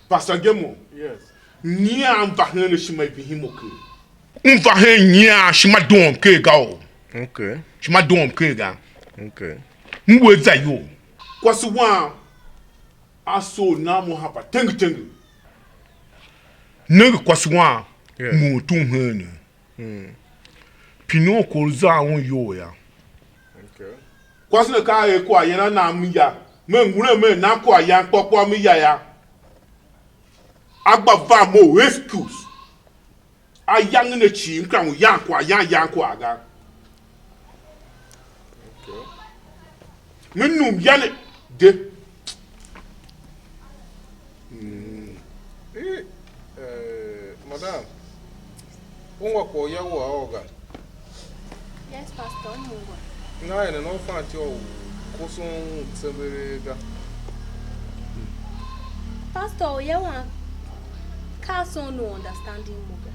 Pastor Gemo. Yes. Nia mvahene shima ibihimoke. Mvahene nia shima dom kega o. Okay. Shima dom kega. Okay. Mweza yo. Kwasi wa aso na mo hapa tengu. Nege kwasi wa mo tumhene. Pino kolza on yo ya. Okay. Kwasi ne ka e kwa yana na miya. Me ngure me na kwa ya popo miya ya. Agba va mo excuse. Ayang ne chi nkra wo ya kwa aga. Okay. Menum yale de. Madam. Unwa ko ya wo aoga. Yes, Pastor Mungwa. Na ene no fa ti o kosun tseberega. Pastor, you want Carson no understanding Muga.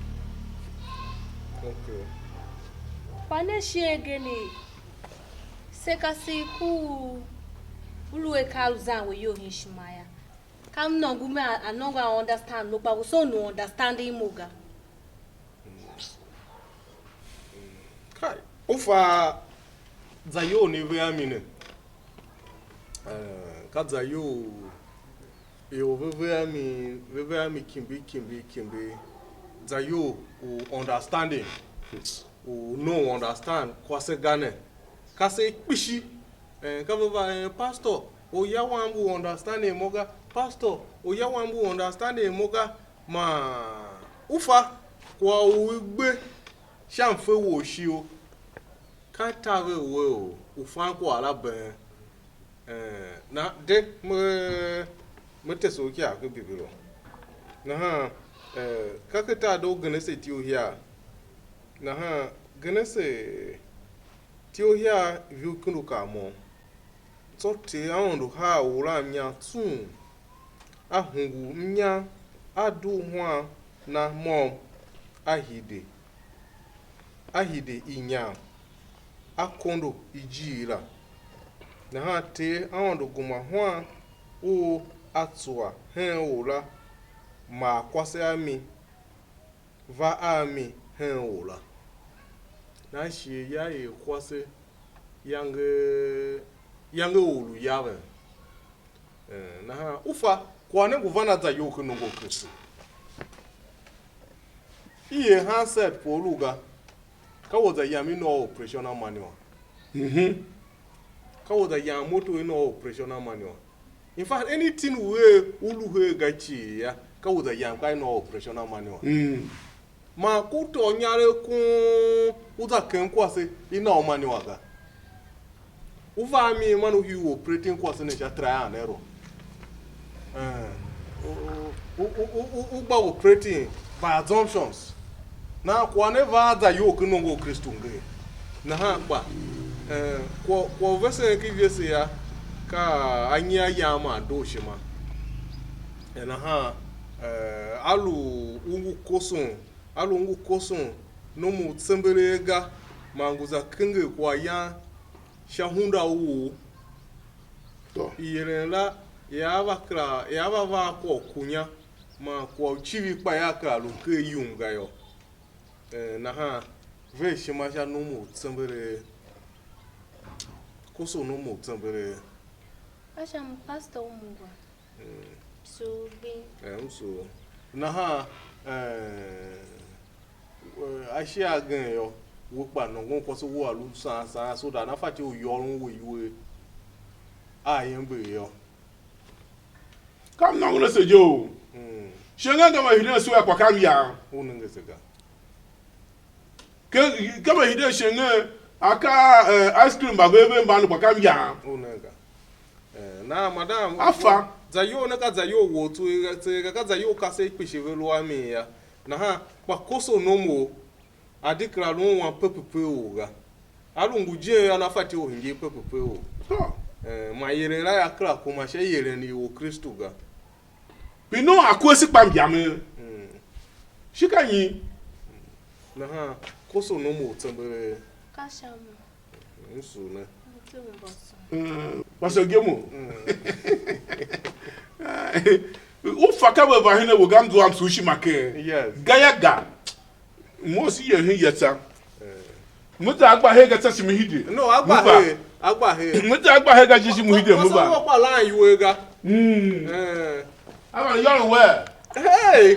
Okay. Pane shegeni sekasi ku uluwe kaluzan we yo hishmaya. Kam no gume anonga understand no but so no understanding Muga. Kai. Ufa zayo ni we amine. Ka zayo yo veve ami kimbi zayo o understanding o no understand kwase gane kase pishi ka veva pastor o ya wambu understanding moga pastor o ya wambu understanding moga ma ufa kwa ugbe shamfe wo shi o ka tave we o ufa kwa ala ben na de mete so ki a ko bibiro na ha kakata do gane se ti o hia na ha gane se ti o hia viu kunu ka mo so ti awon do ha wura nya tun ahungu nya adu ho na mom ahide inya akondo ijira na ha te awon do guma ho o atua hen ola ma kwase ami va ami hen ola na shi ya e kwase yange olu yawe na ha ufa kwa ne guvana za yoku nungo kristo iye handset poluga ka wo za yami no operational manual ka wo za yamoto no operational manual. In fact, anything we ulu gachi ya ka wo da yam kai no operational manual. Ma ku to nyare ku uza ken kwase ina o manual ga. Uva mi manu hi operating kwase ne ja try and error. Uba operating by assumptions. Na kwa never da yo ku no go Kristo ngre. Na ha pa kwa verse ki vese ya ka anya yama doshima na ha alu ungu kosun no mu tsemberega manguza kenge kwa ya shahunda wu To. Iyerela ya va ko kunya ma kwa chivi pa ya ka lu ke yunga yo na ha ve shima sha no mu tsembere koso no mu tsembere Asham Pastor Mungwa. So be so na ha ashia gan yo wo pa no gon ko so wo alu san so da na fa ti o yorun wo iwe ayen be yo Kam na ngone se jo. Shenga ngama hide so kwa kam ya. Unu ngesega Ke kama hide shenga aka ice cream ba bebe mba no kwa kam ya. unu nga na madam Afa zayo na ka zayo wo tu ka zayo ka se pishevelo ami ya na ha pa koso no mo adikra no wan pepepe o ga alungu je ya na fati o hinge pepepe o ma yere la ya kra ko ma she yere ni o Kristo ga Pino akwesi pam biame. Shikanyi na ha koso no mo tsembere Kashamu. nsu na Mtumboso. Pastor Gemo. Ufaka we bahine wo gamzo am sushi make. Yes. Gaya ga. Mo si ye hin yeta. Muta agba he ga tasi mihide. No, agba he. Muta agba he ga jisi muhide mu ba. What's up line you ga? Aba young where? Hey.